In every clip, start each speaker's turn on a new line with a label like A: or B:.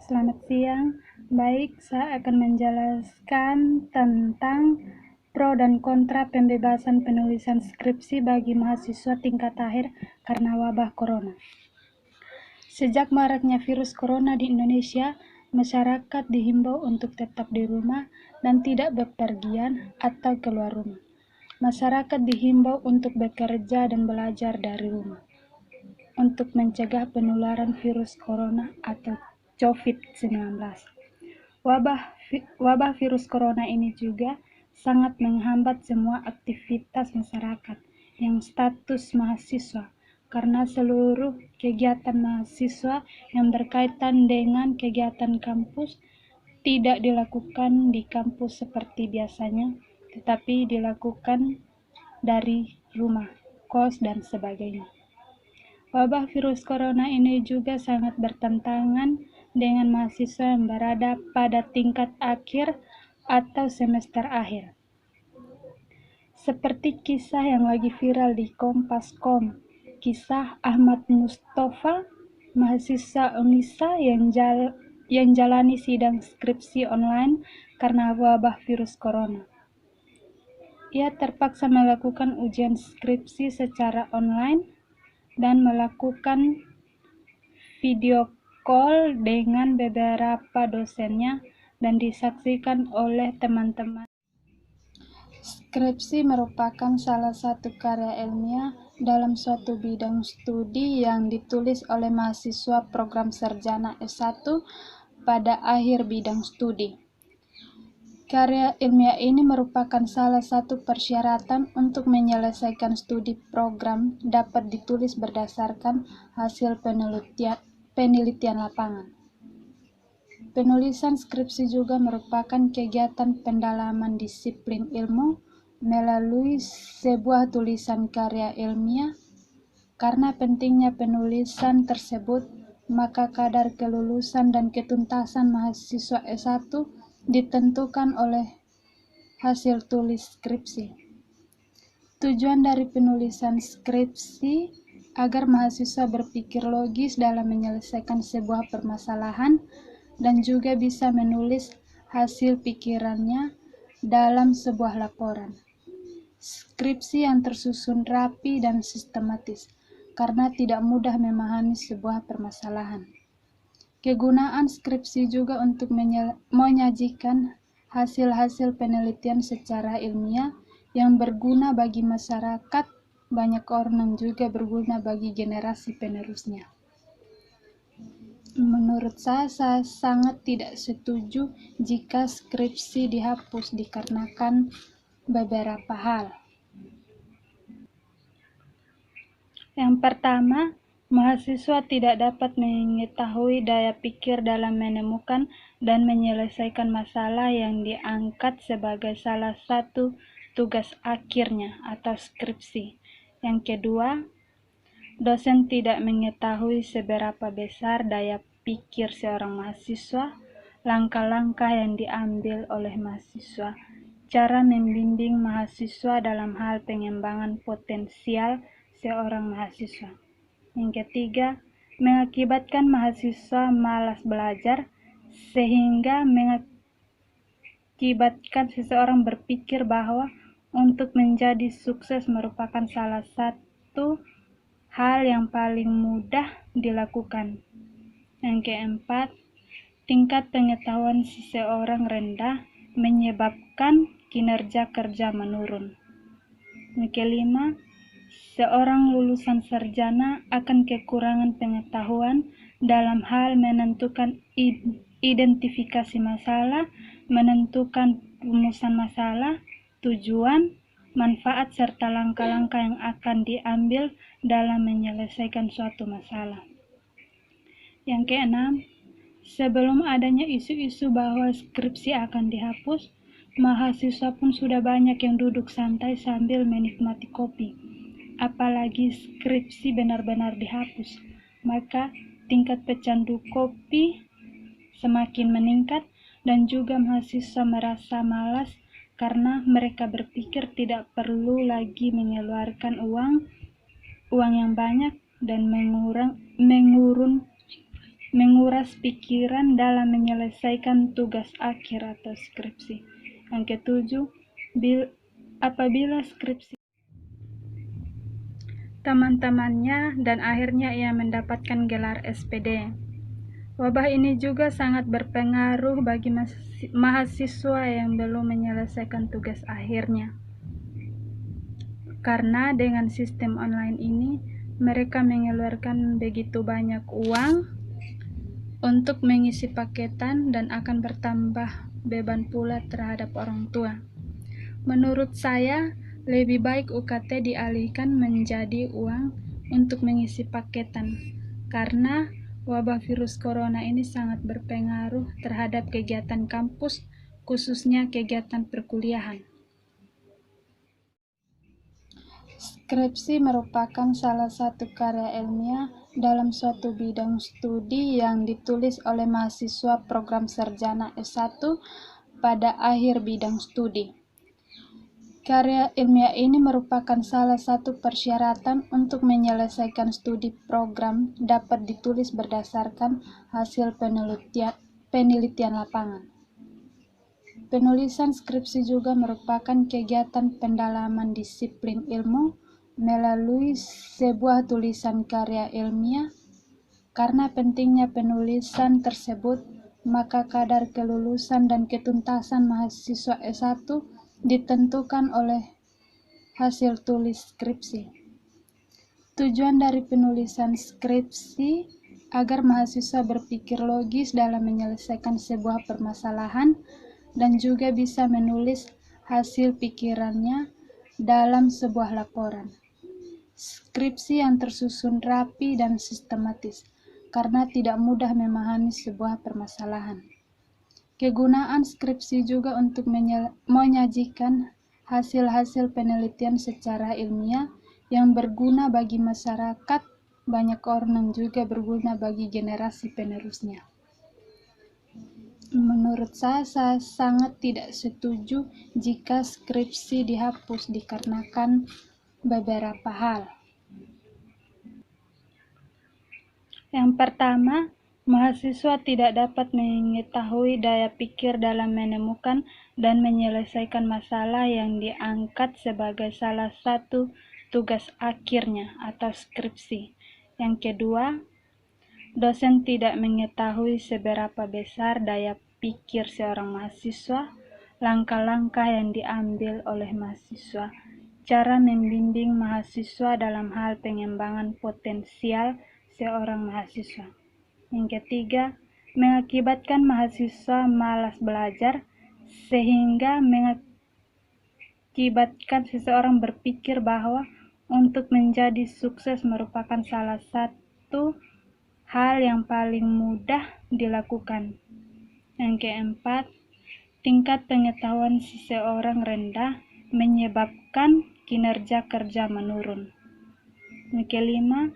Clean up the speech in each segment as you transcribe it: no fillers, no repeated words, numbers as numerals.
A: Selamat siang. Baik, saya akan menjelaskan tentang pro dan kontra pembebasan penulisan skripsi bagi mahasiswa tingkat akhir karena wabah corona. Sejak maraknya virus corona di Indonesia, masyarakat dihimbau untuk tetap di rumah dan tidak bepergian atau keluar rumah. Masyarakat dihimbau untuk bekerja dan belajar dari rumah untuk mencegah penularan virus corona atau COVID-19. Wabah virus corona ini juga sangat menghambat semua aktivitas masyarakat yang status mahasiswa, karena seluruh kegiatan mahasiswa yang berkaitan dengan kegiatan kampus tidak dilakukan di kampus seperti biasanya, tetapi dilakukan dari rumah, kos, dan sebagainya. Wabah virus corona ini juga sangat bertentangan dengan mahasiswa yang berada pada tingkat akhir atau semester akhir. Seperti kisah yang lagi viral di Kompas.com, kisah Ahmad Mustafa, mahasiswa Unisa yang jalani sidang skripsi online karena wabah virus corona. Ia terpaksa melakukan ujian skripsi secara online dan melakukan video call dengan beberapa dosennya dan disaksikan oleh teman-teman. Skripsi merupakan salah satu karya ilmiah dalam suatu bidang studi yang ditulis oleh mahasiswa program sarjana S1 pada akhir bidang studi. Karya ilmiah ini merupakan salah satu persyaratan untuk menyelesaikan studi program dapat ditulis berdasarkan hasil penelitian lapangan. Penulisan skripsi juga merupakan kegiatan pendalaman disiplin ilmu melalui sebuah tulisan karya ilmiah. Karena pentingnya penulisan tersebut, maka kadar kelulusan dan ketuntasan mahasiswa S1 ditentukan oleh hasil tulis skripsi. Tujuan dari penulisan skripsi agar mahasiswa berpikir logis dalam menyelesaikan sebuah permasalahan dan juga bisa menulis hasil pikirannya dalam sebuah laporan. Skripsi yang tersusun rapi dan sistematis, karena tidak mudah memahami sebuah permasalahan. Kegunaan skripsi juga untuk menyajikan hasil-hasil penelitian secara ilmiah yang berguna bagi masyarakat banyak orang dan juga berguna bagi generasi penerusnya. Menurut saya sangat tidak setuju jika skripsi dihapus dikarenakan beberapa hal. Yang pertama, mahasiswa tidak dapat mengetahui daya pikir dalam menemukan dan menyelesaikan masalah yang diangkat sebagai salah satu tugas akhirnya atau skripsi. Yang kedua, dosen tidak mengetahui seberapa besar daya pikir seorang mahasiswa, langkah-langkah yang diambil oleh mahasiswa, cara membimbing mahasiswa dalam hal pengembangan potensial seorang mahasiswa. Yang ketiga, mengakibatkan mahasiswa malas belajar sehingga mengakibatkan seseorang berpikir bahwa untuk menjadi sukses merupakan salah satu hal yang paling mudah dilakukan. Yang keempat, tingkat pengetahuan seseorang rendah menyebabkan kinerja kerja menurun. Yang kelima, seorang lulusan sarjana akan kekurangan pengetahuan dalam hal menentukan identifikasi masalah, menentukan rumusan masalah, tujuan, manfaat, serta langkah-langkah yang akan diambil dalam menyelesaikan suatu masalah. Yang keenam, sebelum adanya isu-isu bahwa skripsi akan dihapus, mahasiswa pun sudah banyak yang duduk santai sambil menikmati kopi. Apalagi skripsi benar-benar dihapus, maka tingkat pecandu kopi semakin meningkat dan juga mahasiswa merasa malas karena mereka berpikir tidak perlu lagi mengeluarkan uang yang banyak dan mengurun menguras pikiran dalam menyelesaikan tugas akhir atau skripsi. Yang ketujuh, apabila skripsi teman-temannya dan akhirnya ia mendapatkan gelar SPD. Wabah ini juga sangat berpengaruh bagi mahasiswa yang belum menyelesaikan tugas akhirnya. Karena dengan sistem online ini, mereka mengeluarkan begitu banyak uang untuk mengisi paketan dan akan bertambah beban pula terhadap orang tua. Menurut saya, lebih baik UKT dialihkan menjadi uang untuk mengisi paketan, karena wabah virus corona ini sangat berpengaruh terhadap kegiatan kampus, khususnya kegiatan perkuliahan. Skripsi merupakan salah satu karya ilmiah dalam suatu bidang studi yang ditulis oleh mahasiswa program sarjana S1 pada akhir bidang studi. Karya ilmiah ini merupakan salah satu persyaratan untuk menyelesaikan studi program dapat ditulis berdasarkan hasil penelitian lapangan. Penulisan skripsi juga merupakan kegiatan pendalaman disiplin ilmu melalui sebuah tulisan karya ilmiah. Karena pentingnya penulisan tersebut, maka kadar kelulusan dan ketuntasan mahasiswa S1 ditentukan oleh hasil tulis skripsi. Tujuan dari penulisan skripsi agar mahasiswa berpikir logis dalam menyelesaikan sebuah permasalahan dan juga bisa menulis hasil pikirannya dalam sebuah laporan. Skripsi yang tersusun rapi dan sistematis, karena tidak mudah memahami sebuah permasalahan. Kegunaan skripsi juga untuk menyajikan hasil-hasil penelitian secara ilmiah yang berguna bagi masyarakat, banyak orang yang juga berguna bagi generasi penerusnya. Menurut saya sangat tidak setuju jika skripsi dihapus dikarenakan beberapa hal. Yang pertama, mahasiswa tidak dapat mengetahui daya pikir dalam menemukan dan menyelesaikan masalah yang diangkat sebagai salah satu tugas akhirnya atau skripsi. Yang kedua, dosen tidak mengetahui seberapa besar daya pikir seorang mahasiswa, langkah-langkah yang diambil oleh mahasiswa, cara membimbing mahasiswa dalam hal pengembangan potensial seorang mahasiswa. Yang ketiga, mengakibatkan mahasiswa malas belajar sehingga mengakibatkan seseorang berpikir bahwa untuk menjadi sukses merupakan salah satu hal yang paling mudah dilakukan. Yang keempat, tingkat pengetahuan seseorang rendah menyebabkan kinerja kerja menurun. Yang kelima,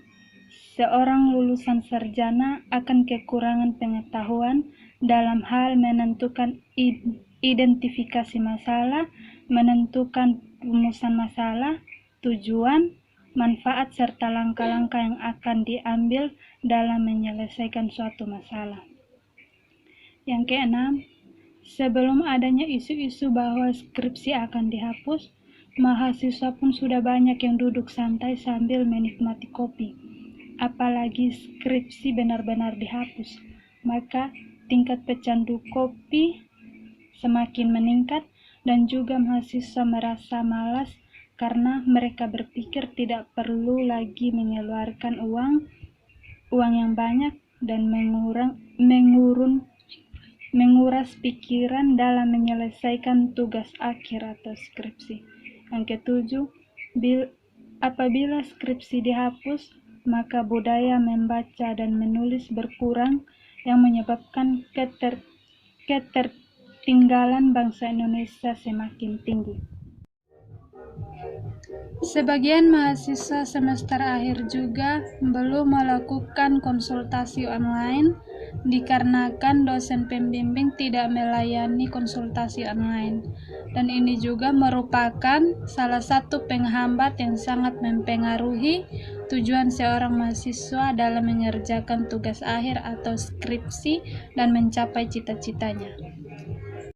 A: seorang lulusan sarjana akan kekurangan pengetahuan dalam hal menentukan identifikasi masalah, menentukan rumusan masalah, tujuan, manfaat, serta langkah-langkah yang akan diambil dalam menyelesaikan suatu masalah. Yang keenam, sebelum adanya isu-isu bahwa skripsi akan dihapus, mahasiswa pun sudah banyak yang duduk santai sambil menikmati kopi. Apalagi skripsi benar-benar dihapus, maka tingkat pecandu kopi semakin meningkat dan juga mahasiswa merasa malas karena mereka berpikir tidak perlu lagi mengeluarkan uang yang banyak dan menguras pikiran dalam menyelesaikan tugas akhir atau skripsi. Yang ketujuh, apabila skripsi dihapus, maka budaya membaca dan menulis berkurang yang menyebabkan ketertinggalan bangsa Indonesia semakin tinggi. Sebagian mahasiswa semester akhir juga belum melakukan konsultasi online dikarenakan dosen pembimbing tidak melayani konsultasi online, dan ini juga merupakan salah satu penghambat yang sangat mempengaruhi tujuan seorang mahasiswa dalam mengerjakan tugas akhir atau skripsi dan mencapai cita-citanya.